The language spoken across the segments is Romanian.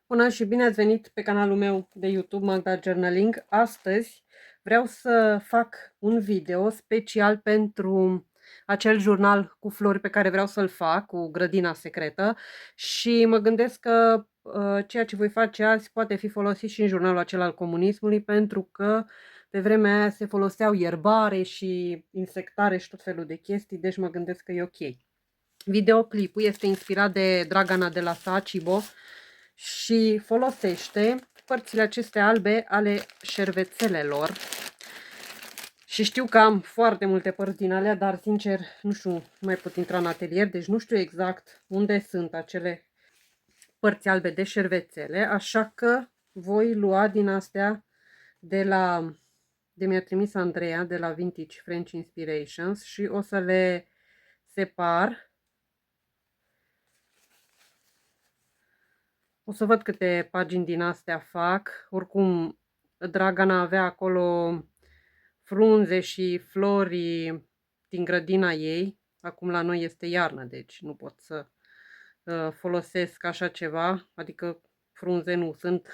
Bună și bine ați venit pe canalul meu de YouTube Magda Journaling. Astăzi vreau să fac un video special pentru acel jurnal cu flori pe care vreau să-l fac, cu grădina secretă, și mă gândesc că ceea ce voi face azi poate fi folosit și în jurnalul acela al comunismului, pentru că pe vremea aia se foloseau ierbare și insectare și tot felul de chestii, deci mă gândesc că e ok. Videoclipul este inspirat de Dragana de la Sacibo și folosește părțile acestea albe ale șervețelelor. Și știu că am foarte multe părți din alea, dar sincer nu știu, nu mai pot intra în atelier, deci nu știu exact unde sunt acele părți albe de șervețele, așa că voi lua din astea de mi-a trimis Andreea de la Vintage French Inspirations și o să le separ. O să văd câte pagini din astea fac. Oricum, Dragana avea acolo frunze și flori din grădina ei. Acum la noi este iarnă, deci nu pot să folosesc așa ceva. Adică frunze nu sunt,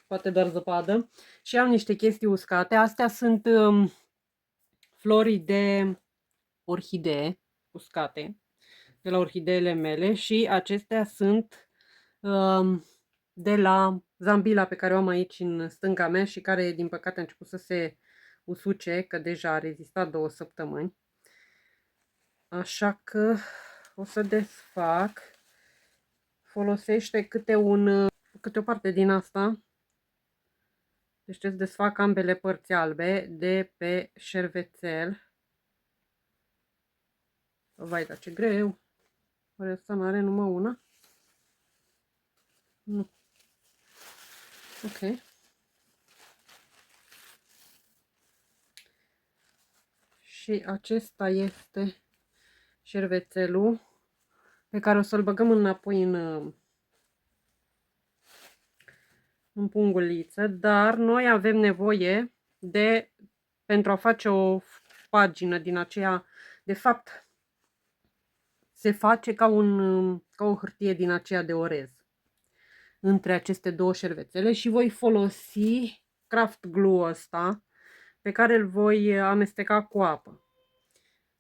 poate doar zăpadă. Și am niște chestii uscate. Astea sunt flori de orhidee uscate, de la orhideele mele, și acestea sunt de la zambila pe care o am aici în stânga mea și care din păcate a început să se usuce, că deja a rezistat 2 săptămâni. Așa că o să desfac. Folosește câte o parte din asta. Deci trebuie să desfac ambele părți albe de pe șervețel. Vai, dar ce greu! Oare asta n-are numai una? Nu. Ok. Și acesta este șervețelul pe care o să-l băgăm înapoi în punguliță, dar noi avem nevoie pentru a face o pagină din aceea, de fapt, se face ca o hârtie din aceea de orez între aceste două șervețele și voi folosi craft glue ăsta pe care îl voi amesteca cu apă.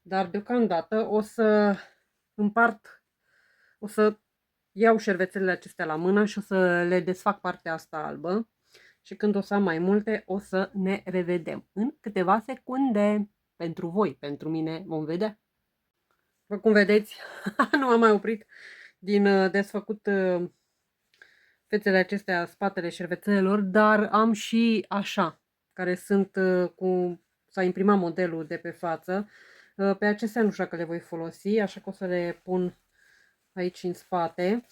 Dar deocamdată o să iau șervețelele acestea la mână și o să le desfac partea asta albă. Și când o să am mai multe, o să ne revedem în câteva secunde. Pentru voi, pentru mine, vom vedea. După cum vedeți, nu am mai oprit din desfăcut fețele acestea, spatele șervețelelor, dar am și așa, care sunt s-a imprimat modelul de pe față. Pe acestea nu știu dacă le voi folosi, așa că o să le pun aici în spate.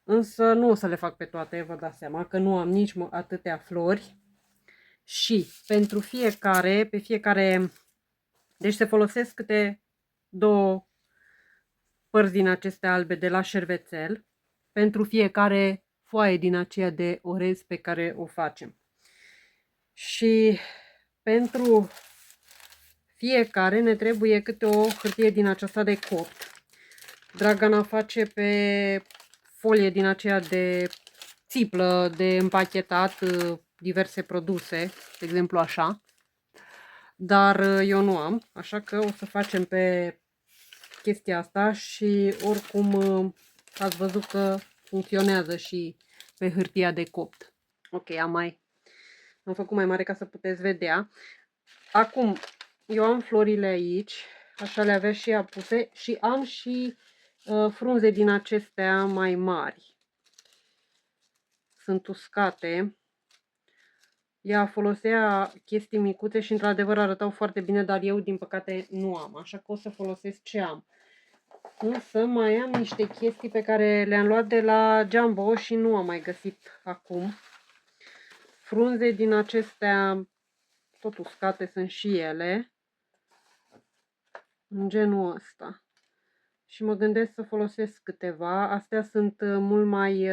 Însă nu o să le fac pe toate, vă dați seama că nu am nici atâtea flori. Și pentru fiecare, deci se folosesc câte 2 părți din acestea albe de la șervețel pentru fiecare foaie din aceea de orez pe care o facem. Și pentru fiecare ne trebuie câte o hârtie din aceasta de copt. Dragana face pe folie din aceea de țiplă de împachetat diverse produse, de exemplu așa, dar eu nu am, așa că o să facem pe chestia asta și oricum ați văzut că funcționează și pe hârtia de copt. Ok, am făcut mai mare ca să puteți vedea. Acum, eu am florile aici, așa le avea și apuse, și am și frunze din acestea mai mari. Sunt uscate. Ea folosea chestii micuțe și într-adevăr arătau foarte bine, dar eu din păcate nu am, așa că o să folosesc ce am. Însă mai am niște chestii pe care le-am luat de la Jumbo și nu am mai găsit acum. Frunze din acestea tot uscate sunt și ele, în genul ăsta. Și mă gândesc să folosesc câteva. Astea sunt mult mai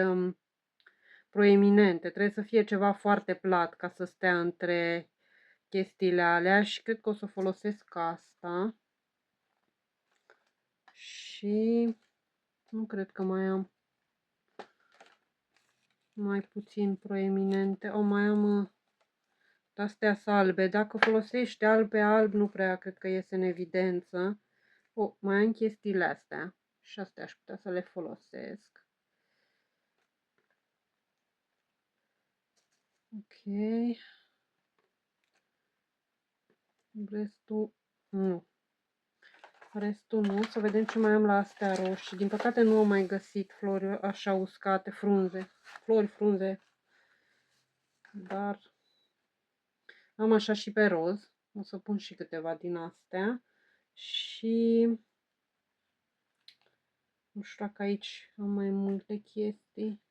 proeminente. Trebuie să fie ceva foarte plat ca să stea între chestiile alea și cred că o să folosesc asta. Și nu cred că mai am. mai puțin proeminente. O, mai am astea albe. Dacă folosești alb pe alb, nu prea cred că iese în evidență. O, mai am chestiile astea. Și astea aș putea să le folosesc. Ok. Restul nu. Restul nu. Să vedem ce mai am la astea roșii. Din păcate nu am mai găsit flori așa uscate, frunze. Flori, frunze. Dar am așa și pe roz. O să pun și câteva din astea. Și nu știu dacă aici am mai multe chestii.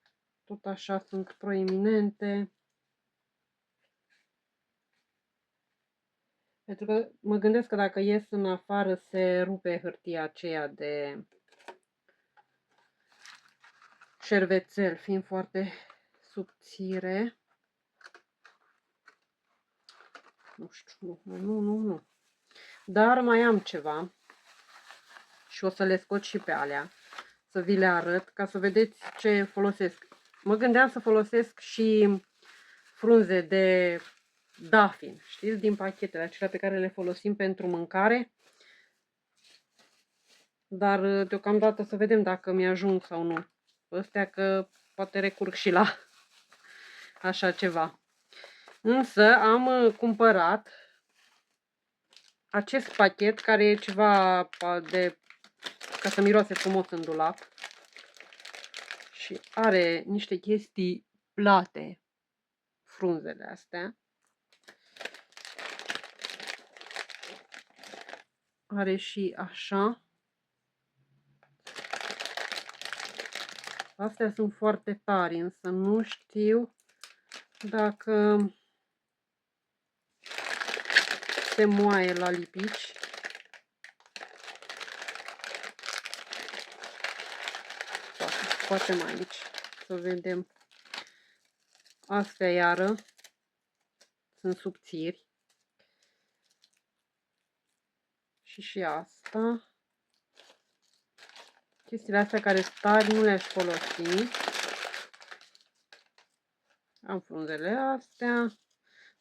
Tot așa sunt proeminente. Pentru că mă gândesc că dacă ies în afară se rupe hârtia aceea de șervețel, fiind foarte subțire. Nu știu, nu. Dar mai am ceva și o să le scot și pe alea, să vi le arăt, ca să vedeți ce folosesc. Mă gândeam să folosesc și frunze de dafin, știți, din pachetele acelea pe care le folosim pentru mâncare. Dar deocamdată să vedem dacă mi-ajung sau nu. Astea că poate recurg și la așa ceva. Însă am cumpărat acest pachet care e ceva de ca să miroase frumos în dulap. Și are niște chestii plate, frunzele astea. Are și așa. Astea sunt foarte tari, însă nu știu dacă se moaie la lipici. Scoatem aici să vedem. Astea iară sunt subțiri. Și asta. Chestiile astea care sunt tari nu le-aș folosi. Am frunzele astea.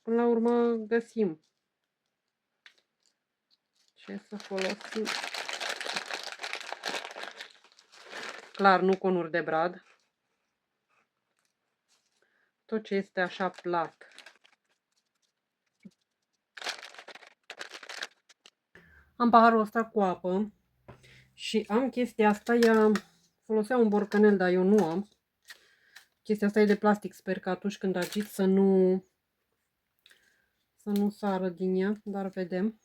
Până la urmă găsim ce să folosim. Clar, nu conuri de brad. Tot ce este așa plat. Am paharul ăsta cu apă și am chestia asta. Ea folosea un borcanel, dar eu nu am. Chestia asta e de plastic. Sper că atunci când agit să nu sară din ea, dar vedem.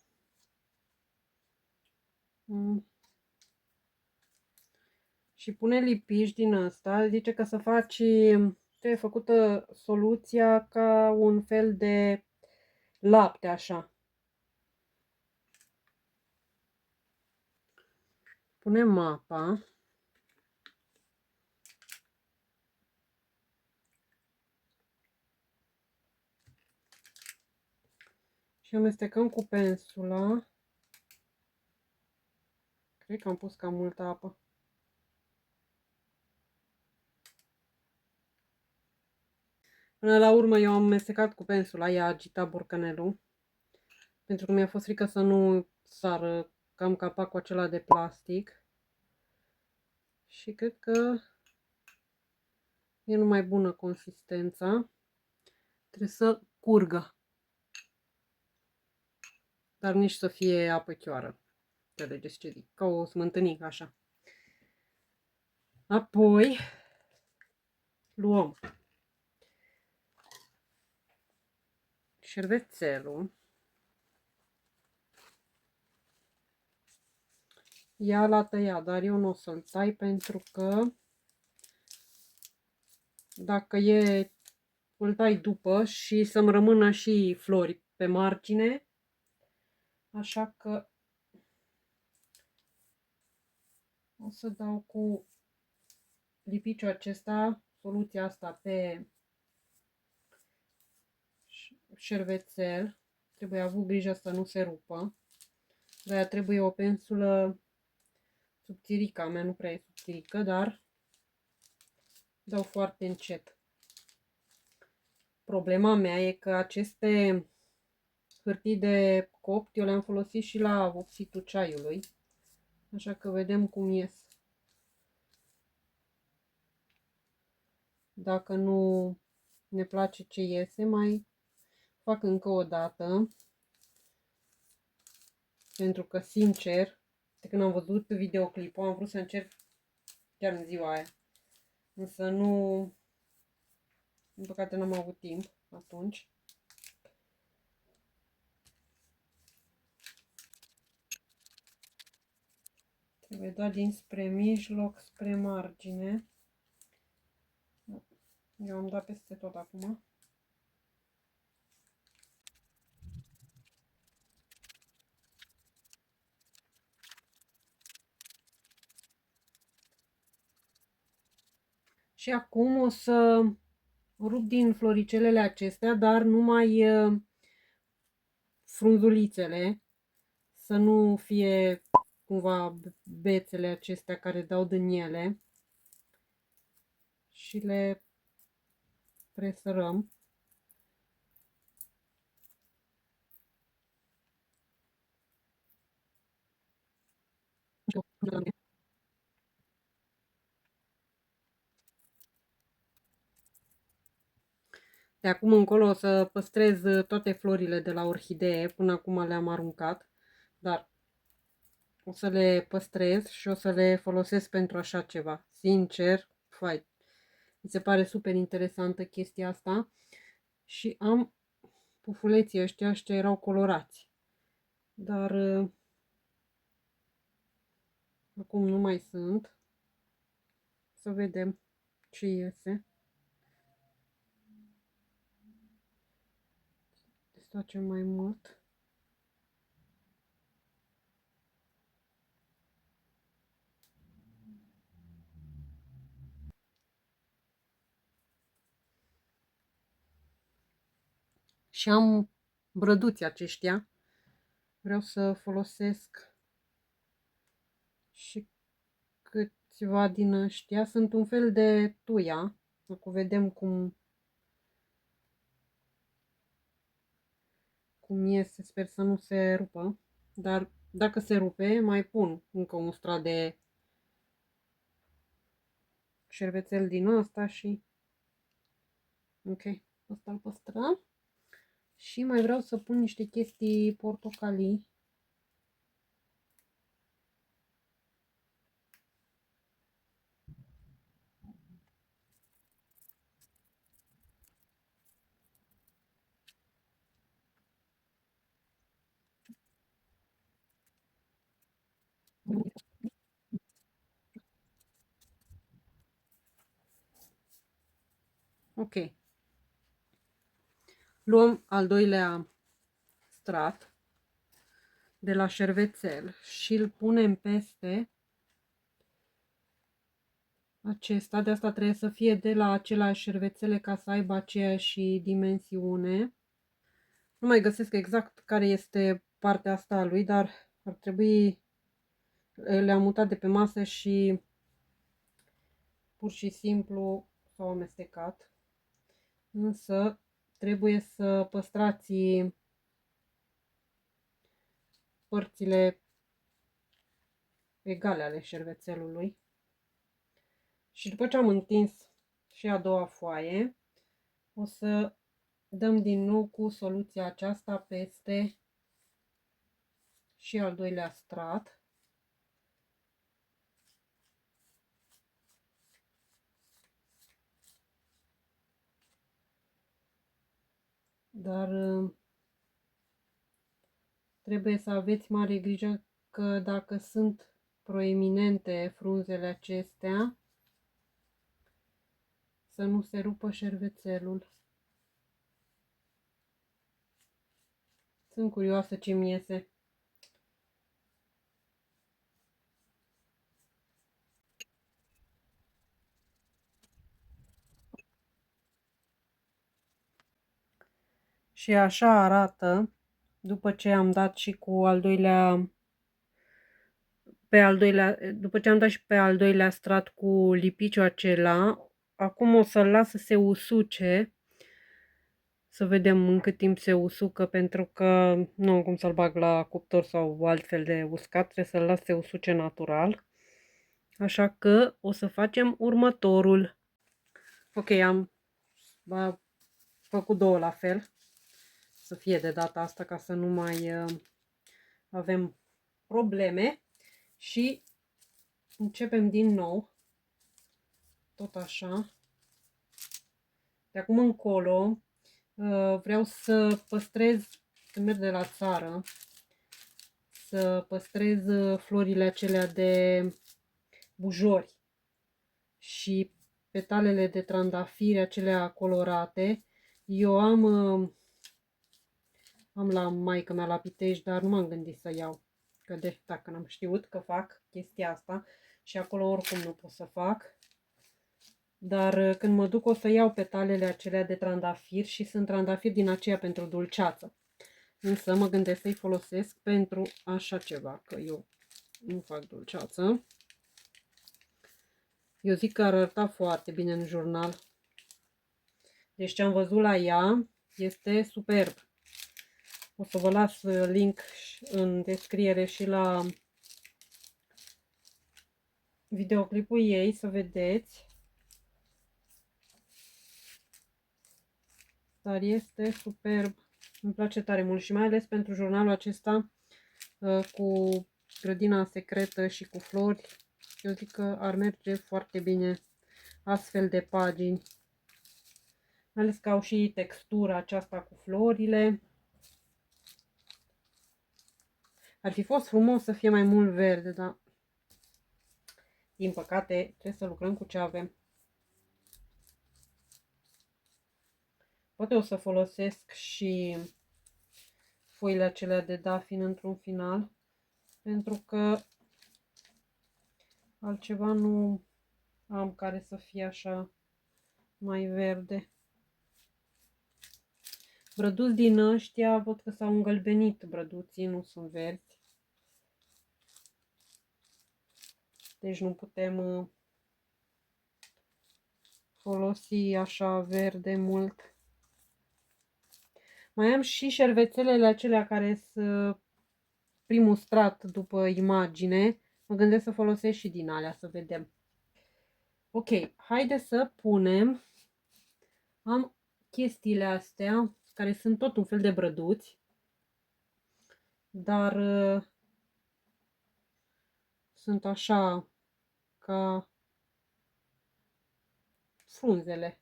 Și pune lipici din asta. Zice că să faci, e făcută soluția ca un fel de lapte așa. Punem apa. Și amestecăm cu pensula. Cred că am pus cam multă apă. Până la urmă eu am amestecat cu pensula, i-a agitat borcanelul. Pentru că mi-a fost frică să nu sară cam capacul acela de plastic. Și cred că e numai bună consistența. Trebuie să curgă. Dar nici să fie apă chioară. Înțelegeți ce zic? Ca o smântânică așa. Apoi luăm șervețelul. Ia la tăiat, dar eu nu o să-l tai pentru că dacă îl tai după și să-mi rămână și flori pe margine. Așa că o să dau cu lipiciul acesta, soluția asta pe șervețel. Trebuie avut grijă să nu se rupă. De-aia trebuie o pensulă subțirică. A mea nu prea e subțirică, dar dau foarte încet. Problema mea e că aceste hârtii de copt eu le-am folosit și la vopsitul ceaiului. Așa că vedem cum ies. Dacă nu ne place ce iese, mai fac încă o dată. Pentru că, sincer, de când am văzut videoclipul, am vrut să încerc chiar în ziua aia. Însă nu, în păcate n-am avut timp atunci. Trebuie dat dinspre mijloc spre margine. Eu am dat peste tot acum. Și acum o să rup din floricelele acestea, dar numai frunzulițele, să nu fie cumva bețele acestea care dau din ele. Și le presărăm. De acum încolo o să păstrez toate florile de la orhidee, până acum le-am aruncat, dar o să le păstrez și o să le folosesc pentru așa ceva. Sincer, fai, mi se pare super interesantă chestia asta și am pufuleții ăștia erau colorați, dar acum nu mai sunt. Să vedem ce iese. Desfacem mai mult. Și am brăduții aceștia. Vreau să folosesc și câțiva din ăștia. Sunt un fel de tuia. Acum vedem cum iese. Sper să nu se rupă. Dar dacă se rupe, mai pun încă un strat de șervețel din ăsta și... Ok, ăsta îl păstrăm. Și mai vreau să pun niște chestii portocalii. Ok. Luăm al doilea strat de la șervețel și îl punem peste acesta. De asta trebuie să fie de la aceleași șervețele ca să aibă aceeași dimensiune. Nu mai găsesc exact care este partea asta a lui, dar ar trebui, le-am mutat de pe masă și pur și simplu s-au amestecat. Însă trebuie să păstrați părțile egale ale șervețelului. Și după ce am întins și a doua foaie, o să dăm din nou cu soluția aceasta peste și al doilea strat. Dar trebuie să aveți mare grijă că dacă sunt proeminente frunzele acestea, să nu se rupă șervețelul. Sunt curioasă ce-mi iese. Și așa arată după ce am dat și cu al doilea, după ce am dat și pe al doilea strat cu lipiciul acela. Acum o să-l las să se usuce Să vedem în cât timp se usucă, pentru că nu am cum să-l bag la cuptor sau altfel de uscat, trebuie să-l las să usuce natural. Așa că o să facem următorul. Ok, am făcut două la fel, să fie de data asta ca să nu mai avem probleme. Și începem din nou, tot așa. De acum încolo vreau să păstrez, când merg de la țară, să păstrez florile acelea de bujori și petalele de trandafiri, acelea colorate. Eu am la maică mea la Pitești, dar nu m-am gândit să iau. Că dacă n-am știut că fac chestia asta și acolo oricum nu pot să fac. Dar când mă duc o să iau petalele acelea de trandafir și sunt trandafiri din aceea pentru dulceață. Însă mă gândesc să-i folosesc pentru așa ceva, că eu nu fac dulceață. Eu zic că ar arăta foarte bine în jurnal. Deci ce am văzut la ea este superb. O să vă las link în descriere și la videoclipul ei să vedeți. Dar este superb. Îmi place tare mult și mai ales pentru jurnalul acesta cu grădina secretă și cu flori. Eu zic că ar merge foarte bine astfel de pagini. Mai ales că au și textura aceasta cu florile. Ar fi fost frumos să fie mai mult verde, dar din păcate trebuie să lucrăm cu ce avem. Poate o să folosesc și foile acelea de dafin într-un final, pentru că altceva nu am care să fie așa mai verde. Brăduți din ăștia, văd că s-au îngălbenit brăduții, nu sunt verzi. Deci nu putem folosi așa verde mult. Mai am și șervețelele acelea care sunt primul strat după imagine. Mă gândesc să folosesc și din alea, să vedem. Ok, haide să punem. Am chestiile astea, care sunt tot un fel de brăduți. Dar sunt așa ca frunzele.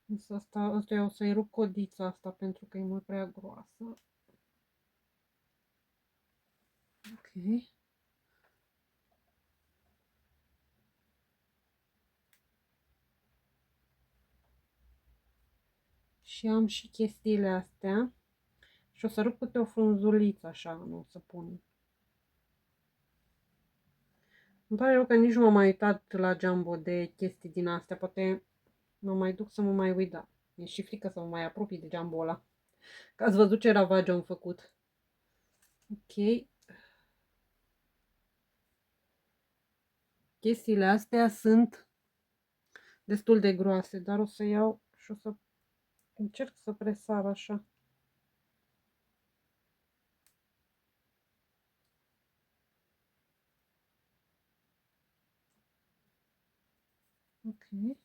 Însă asta o să-i rup codița asta pentru că e mult prea groasă. Ok. Și am și chestiile astea. Și o să rup câte o frunzuliță așa, nu o să pun. Îmi pare rău că nici nu m-am mai uitat la Jumbo de chestii din astea. Poate mă mai duc să mă mai uit, da. Mi-e și frică să mă mai apropii de Jumbo ăla. Că ați văzut ce ravagio am făcut. Ok. Chestiile astea sunt destul de groase, dar o să iau și o să încerc să presar așa. Ok.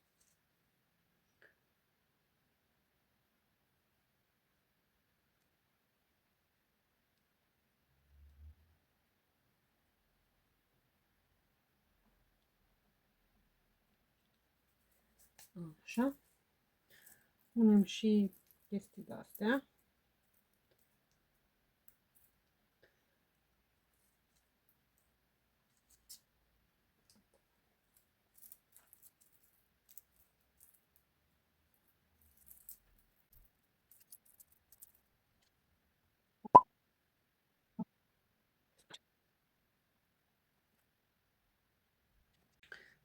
Așa. Punem și chestii de astea.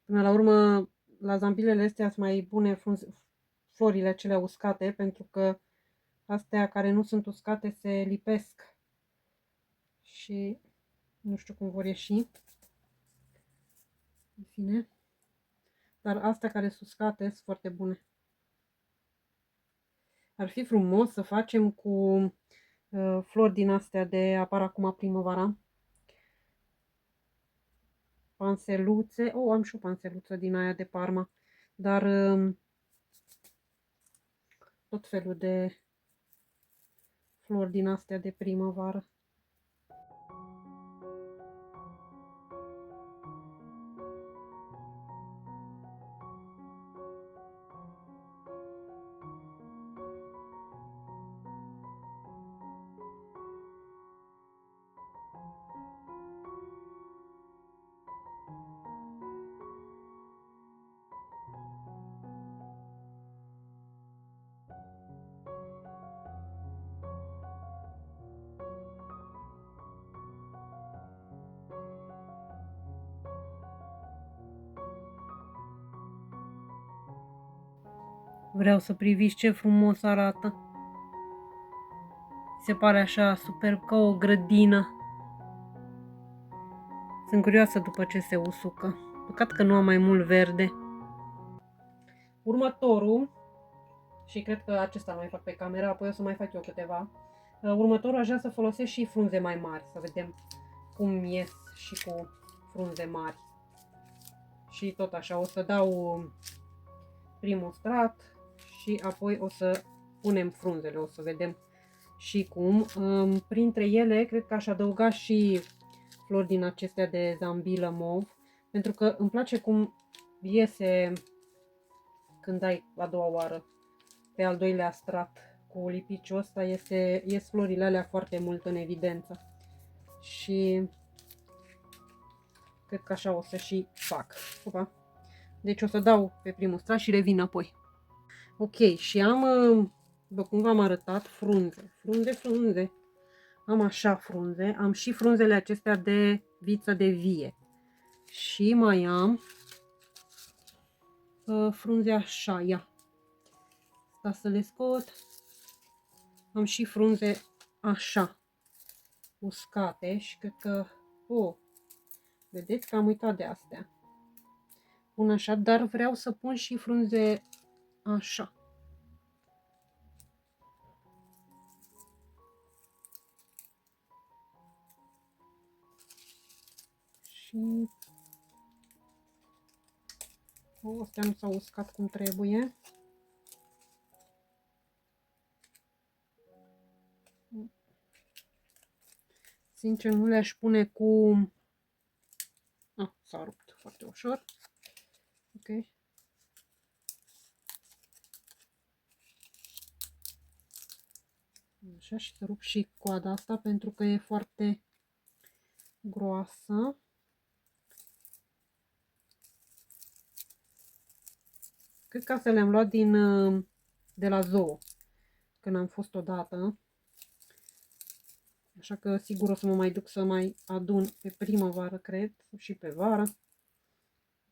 Până la urmă, la zambilele astea sunt mai bune florile acelea uscate, pentru că astea care nu sunt uscate se lipesc și nu știu cum vor ieși. În fine. Dar astea care sunt uscate sunt foarte bune. Ar fi frumos să facem cu flori din astea de apar acum primăvara. Panseluțe. Oh, am și o panseluță din aia de Parma. Dar tot felul de flori din astea de primăvară. Vreau să priviți ce frumos arată. Se pare așa superb, ca o grădină. Sunt curioasă după ce se usucă. Păcat că nu am mai mult verde. Următorul, și cred că acesta nu mai fac pe camera, apoi o să mai fac eu câteva. Următorul aș vrea să folosesc și frunze mai mari, să vedem cum ies și cu frunze mari. Și tot așa, o să dau primul strat și apoi o să punem frunzele, o să vedem și cum. Printre ele, cred că aș adăuga și flori din acestea de zambilă mov, pentru că îmi place cum iese când dai a doua oară pe al doilea strat cu lipiciul ăsta, ies florile alea foarte mult în evidență. Și cred că așa o să și fac. Opa. Deci o să dau pe primul strat și revin apoi. Ok, și am, după cum v-am arătat, frunze. Am așa frunze, am și frunzele acestea de viță de vie. Și mai am frunze așa, ia. Asta să le scot. Am și frunze așa, uscate și cred că, vedeți că am uitat de astea. Pun așa, dar vreau să pun și frunze așa. Și astea nu s-au uscat cum trebuie. Sincer, nu le-aș pune cu... s-a rupt foarte ușor. Ok. Așa, și să rup și coada asta pentru că e foarte groasă. Cred că astea le-am luat de la zoo, când am fost odată. Așa că sigur o să mă mai duc să mai adun pe primăvară, cred, și pe vară.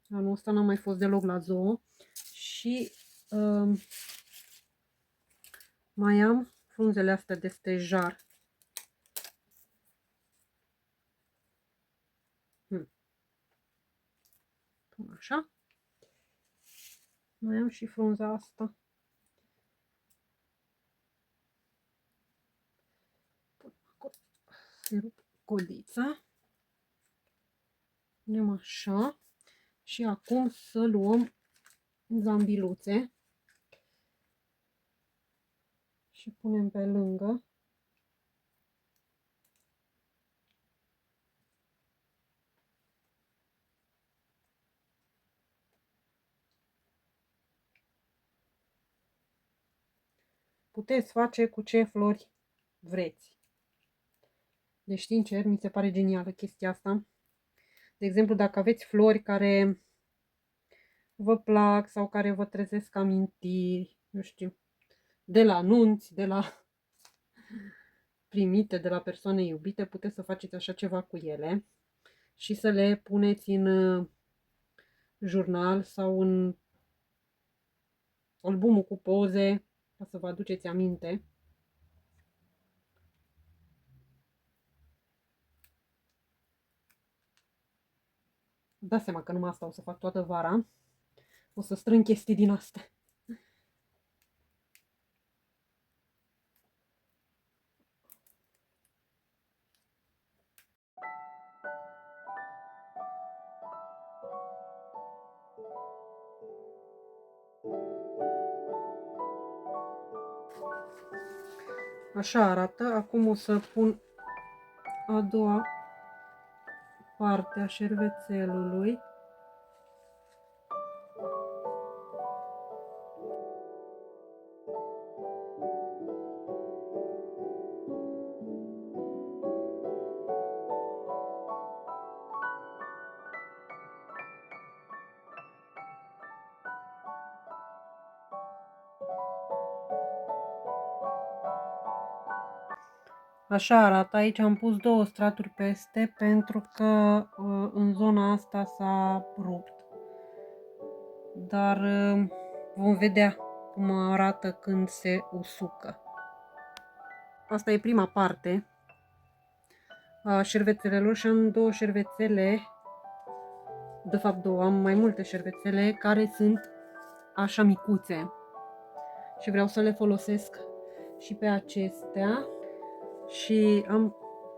Anul ăsta n-am mai fost deloc la zoo. Și mai am frunzele astea de stejar. Pun așa. Mai am și frunza asta. Pun acolo. Se rup codița. Punem așa. Și acum să luăm zambiluțe. Și punem pe lângă. Puteți face cu ce flori vreți. Deci, sincer, mi se pare genială chestia asta. De exemplu, dacă aveți flori care vă plac sau care vă trezesc amintiri, nu știu, de la anunți, de la primite, de la persoane iubite, puteți să faceți așa ceva cu ele și să le puneți în jurnal sau în albumul cu poze, ca să vă aduceți aminte. Dați seama că numai asta o să fac toată vara. O să strâng chestii din astea. Așa arată. Acum o să pun a doua parte a șervețelului. Așa arată, aici am pus 2 straturi peste pentru că în zona asta s-a rupt. Dar vom vedea cum arată când se usucă. Asta e prima parte a șervețelelor și am 2 șervețele, de fapt 2, am mai multe șervețele care sunt așa micuțe și vreau să le folosesc și pe acestea. Și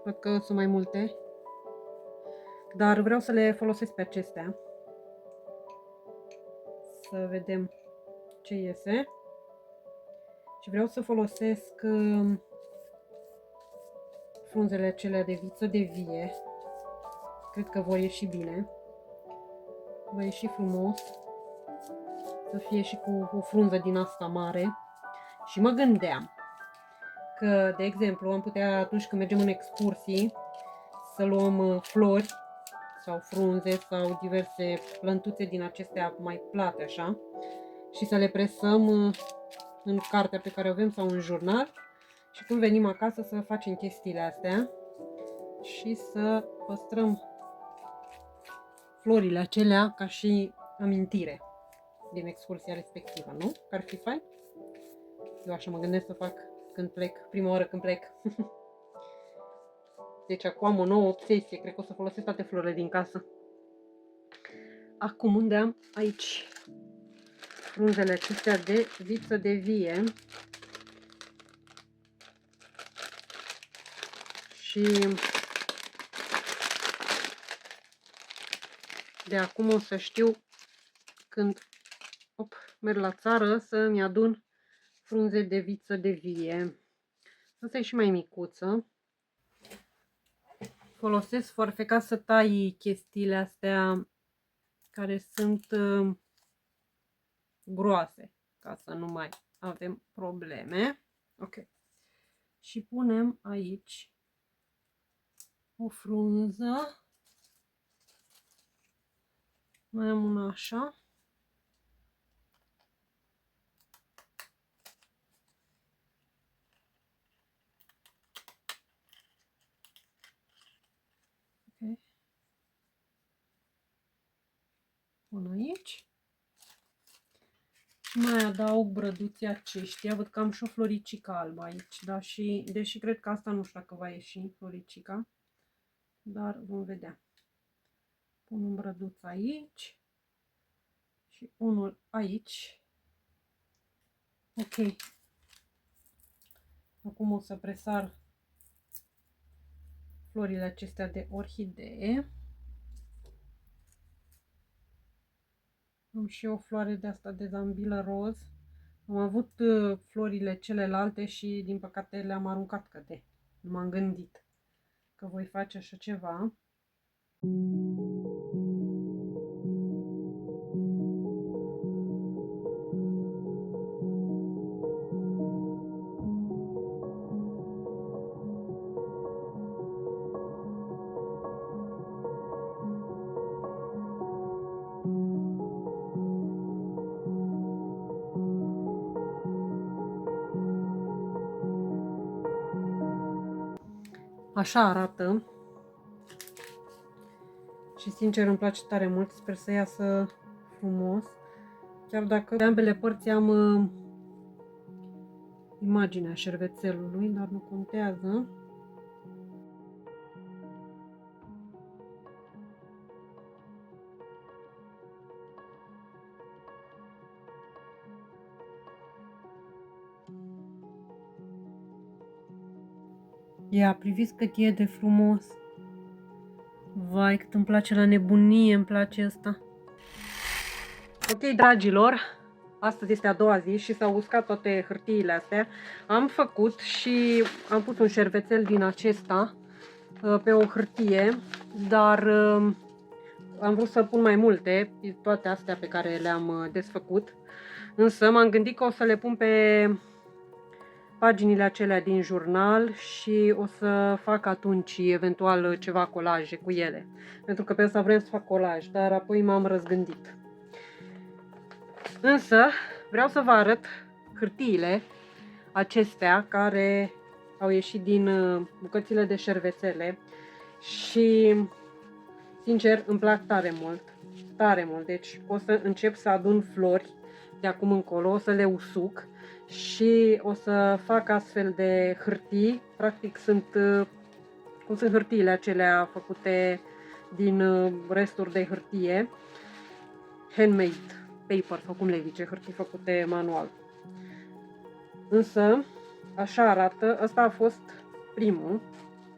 văd că sunt mai multe, dar vreau să le folosesc pe acestea. Să vedem ce iese. Și vreau să folosesc frunzele acelea de viță de vie. Cred că vor ieși bine. Va ieși frumos. Să fie și cu o frunză din asta mare. Și mă gândeam că, de exemplu, am putea atunci când mergem în excursii să luăm flori sau frunze sau diverse plântuțe din acestea mai plate așa și să le presăm în cartea pe care o avem sau în jurnal și când venim acasă să facem chestiile astea și să păstrăm florile acelea ca și amintire din excursia respectivă, nu? Că ar fi fain? Eu așa mă gândesc să fac când plec, prima oară când plec. Deci acum am o nouă obsesie, cred că o să folosesc toate florile din casă. Acum unde am aici frunzele acestea de viță de vie și de acum o să știu când merg la țară să-mi adun frunze de viță de vie. Asta e și mai micuță. Folosesc foarfeca să tai chestiile astea care sunt groase, ca să nu mai avem probleme. Ok. Și punem aici o frunză. Mai am una așa. Ok. Pun aici. Mai adaug brăduții aceștia. Văd că am și o floricică albă aici. Da? Și, deși cred că asta nu știu dacă va ieși floricica. Dar vom vedea. Pun un brăduț aici. Și unul aici. Ok. Acum o să presar florile acestea de orhidee. Am și o floare de asta de zambilă roz. Am avut florile celelalte și din păcate le-am aruncat căte. Nu m-am gândit că voi face așa ceva. Așa arată și sincer îmi place tare mult, sper să iasă frumos, chiar dacă pe ambele părți am imaginea șervețelului, dar nu contează. Ia, priviți cât e de frumos. Vai, cât îmi place la nebunie, îmi place asta. Ok, dragilor, Astăzi este a doua zi și s-au uscat toate hârtiile astea. Am făcut și am pus un șervețel din acesta pe o hârtie, dar am vrut să pun mai multe, toate astea pe care le-am desfăcut. Însă m-am gândit că o să le pun pe paginile acelea din jurnal și o să fac atunci eventual ceva colaje cu ele. Pentru că pe asta vrem să fac colaj, dar apoi m-am răzgândit. Însă vreau să vă arăt hârtiile acestea care au ieșit din bucățile de șervețele și sincer îmi plac tare mult. Tare mult. Deci o să încep să adun flori de acum încolo, o să le usuc și o să fac astfel de hârtii. Practic sunt cum sunt hârtiile acelea făcute din resturi de hârtie, handmade paper sau cum le zice, hârtii făcute manual. Însă așa arată, ăsta a fost primul,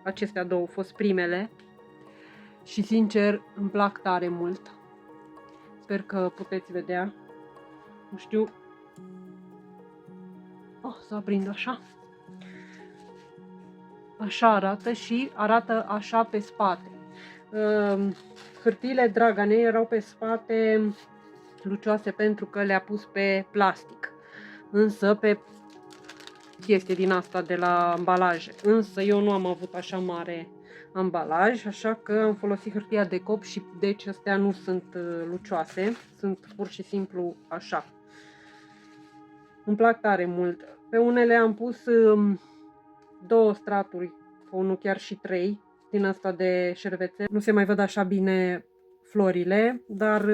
acestea două au fost primele și sincer îmi plac tare mult. Sper că puteți vedea. Nu știu. Oh, să aprind așa. Așa arată și arată așa pe spate. Hârtiile Draganei erau pe spate lucioase pentru că le-a pus pe plastic. Însă pe chestie din asta de la ambalaje. Însă eu nu am avut așa mare ambalaj, așa că am folosit hârtia de cop și deci astea nu sunt lucioase, sunt pur și simplu așa. Îmi plac tare mult. Pe unele am pus două straturi, sau nu chiar și trei, din asta de șervețel. Nu se mai văd așa bine florile, dar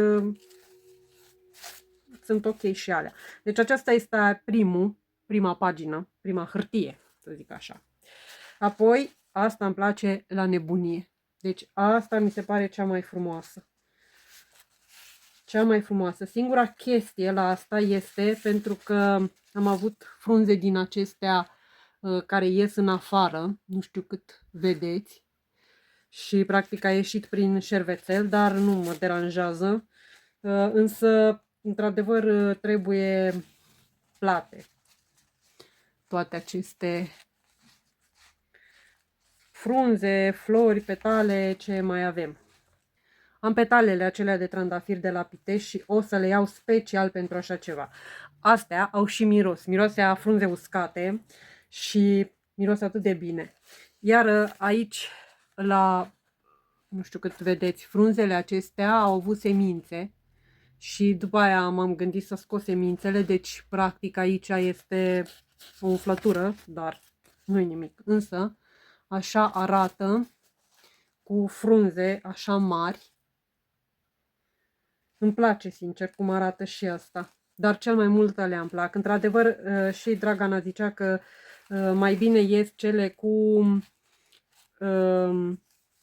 sunt ok și alea. Deci aceasta este prima pagină, prima hârtie, să zic așa. Apoi, asta îmi place la nebunie. Deci asta mi se pare cea mai frumoasă. Cea mai frumoasă. Singura chestie la asta este pentru că am avut frunze din acestea care ies în afară, nu știu cât vedeți, și practic a ieșit prin șervețel, dar nu mă deranjează, însă într-adevăr trebuie plate toate aceste frunze, flori, petale, ce mai avem. Am petalele acelea de trandafir de la Pitești și o să le iau special pentru așa ceva. Astea au și miros. Miroase a frunze uscate și miros atât de bine. Iar aici, la, nu știu cât vedeți, frunzele acestea au avut semințe și după aia m-am gândit să scot semințele. Deci, practic, aici este o umflătură, dar nu-i nimic. Însă, așa arată cu frunze așa mari. Îmi place, sincer, cum arată și asta. Dar cel mai mult alea îmi plac. Într-adevăr, și Dragana zicea că mai bine ies cele cu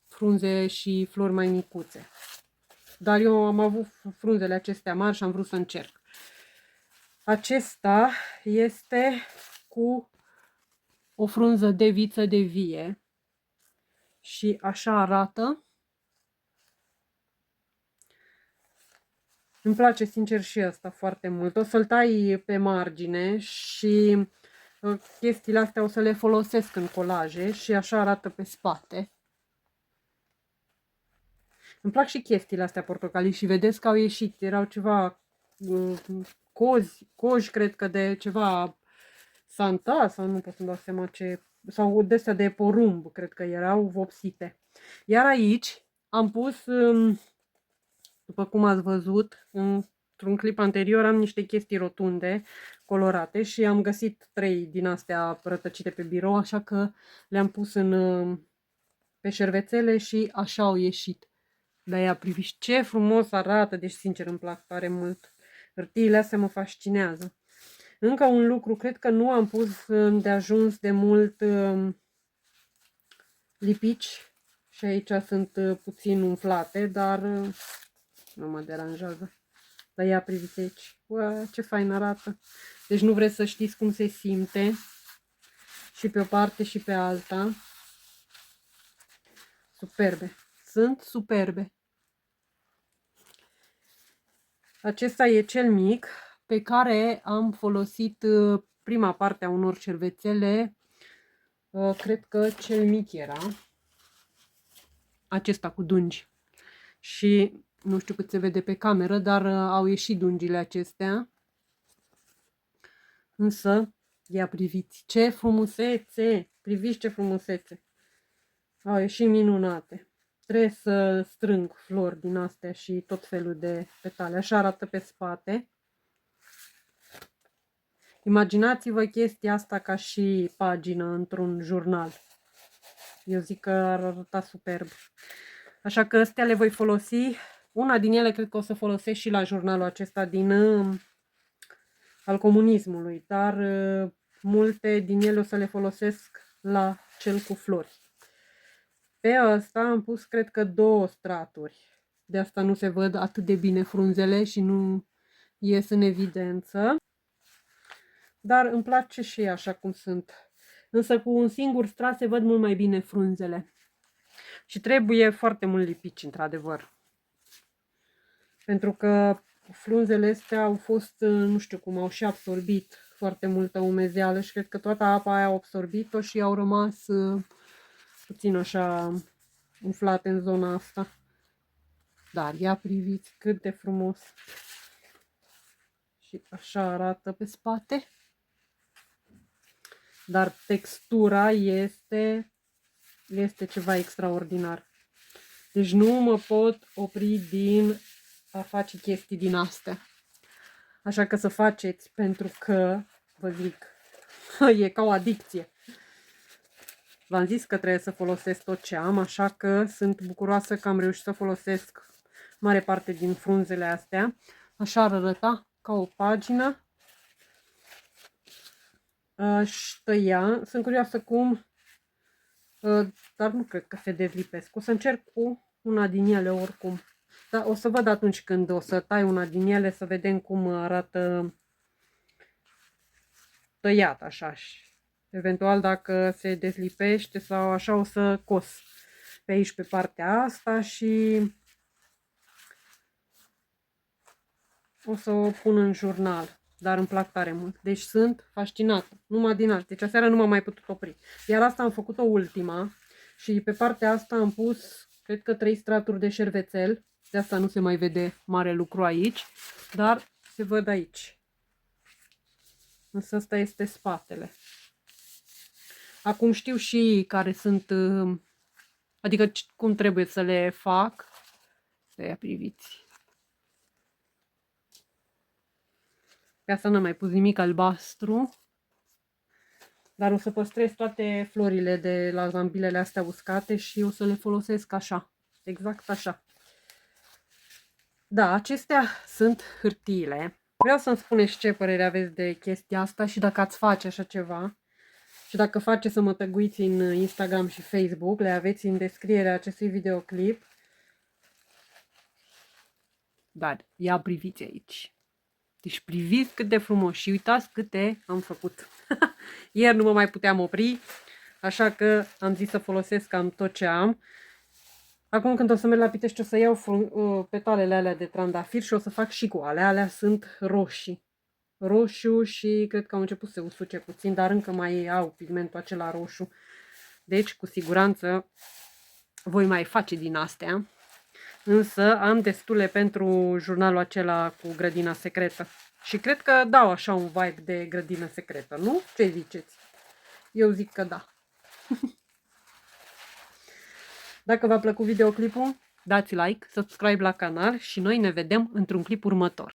frunze și flori mai micuțe. Dar eu am avut frunzele acestea mari și am vrut să încerc. Acesta este cu o frunză de viță de vie. Și așa arată. Îmi place sincer și asta foarte mult. O să-l tai pe margine și chestiile astea o să le folosesc în colaje și așa arată pe spate. Îmi plac și chestiile astea portocalii și vedeți că au ieșit. Erau ceva coji, cred că de ceva Santa sau nu pot să-mi dau seama ce... Sau de-astea de porumb, cred că erau vopsite. Iar aici am pus... După cum ați văzut, într-un clip anterior am niște chestii rotunde, colorate și am găsit 3 din astea rătăcite pe birou, așa că le-am pus pe șervețele și așa au ieșit. De-aia priviți ce frumos arată, deci sincer îmi plac tare mult. Hârtiile astea mă fascinează. Încă un lucru, cred că nu am pus de ajuns de mult lipici și aici sunt puțin umflate, dar... nu mă deranjează. Dar ia priviți aici. Ua, ce fain arată. Deci nu vreți să știți cum se simte. Și pe o parte și pe alta. Superbe. Sunt superbe. Acesta e cel mic. pe care am folosit prima parte a unor cervețele. Cred că cel mic era acesta cu dungi. Și nu știu cât se vede pe cameră, dar au ieșit dungile acestea. Însă, ia priviți, ce frumusețe! Priviți ce frumusețe! Au ieșit minunate. Trebuie să strâng flori din astea și tot felul de petale. Așa arată pe spate. Imaginați-vă chestia asta ca și pagină într-un jurnal. Eu zic că ar arăta superb. Așa că astea le voi folosi. Una din ele cred că o să folosesc și la jurnalul acesta din al comunismului. Dar multe din ele o să le folosesc la cel cu flori. Pe ăsta am pus cred că 2 straturi. De asta nu se văd atât de bine frunzele și nu ies în evidență. Dar îmi place și așa cum sunt. Însă cu un singur strat se văd mult mai bine frunzele. Și trebuie foarte mult lipici, într-adevăr. Pentru că frunzele astea au fost, nu știu cum, au și absorbit foarte multă umezeală și cred că toată apa aia au absorbit-o și au rămas puțin așa umflate în zona asta. Dar ia priviți cât de frumos. Și așa arată pe spate. Dar textura este ceva extraordinar. Deci nu mă pot opri din a face chestii din astea. Așa că să faceți, pentru că, vă zic, e ca o adicție. V-am zis că trebuie să folosesc tot ce am, așa că sunt bucuroasă că am reușit să folosesc mare parte din frunzele astea. Așa ar arăta ca o pagină. Aș tăia. Sunt curioasă cum, dar nu cred că se dezlipesc. O să încerc cu una din ele oricum. Dar o să văd atunci când o să tai una din ele, să vedem cum arată tăiat așa. Eventual dacă se dezlipește sau așa, o să cos pe aici pe partea asta și o să o pun în jurnal. Dar îmi plac tare mult. Deci sunt fascinată. Numai din asta. Deci aseară nu m-am mai putut opri. Iar asta am făcut-o ultima. Și pe partea asta am pus, cred că 3 straturi de șervețel. De asta nu se mai vede mare lucru aici. Dar se văd aici. Însă ăsta este spatele. Acum știu și care sunt, adică cum trebuie să le fac. Să ia priviți. Pe asta n-am mai pus nimic albastru. Dar o să păstrez toate florile de la zambilele astea uscate și o să le folosesc așa. Exact așa. Da, acestea sunt hârtiile. Vreau să-mi spuneți ce părere aveți de chestia asta și dacă ați face așa ceva. Și dacă faceți să mă tăguiți în Instagram și Facebook, le aveți în descrierea acestui videoclip. Dar ia priviți aici. Deci priviți cât de frumos și uitați câte am făcut. Ieri nu mă mai puteam opri, așa că am zis să folosesc cam tot ce am. Acum când o să merg la Pitești o să iau petalele alea de trandafir și o să fac și cu alea. Alea sunt roșii. Roșu și cred că au început să se usuce puțin, dar încă mai au pigmentul acela roșu. Deci cu siguranță voi mai face din astea. Însă am destule pentru jurnalul acela cu grădina secretă. Și cred că dau așa un vibe de grădină secretă, nu? Ce ziceți? Eu zic că da. Dacă v-a plăcut videoclipul, dați like, subscribe la canal și noi ne vedem într-un clip următor.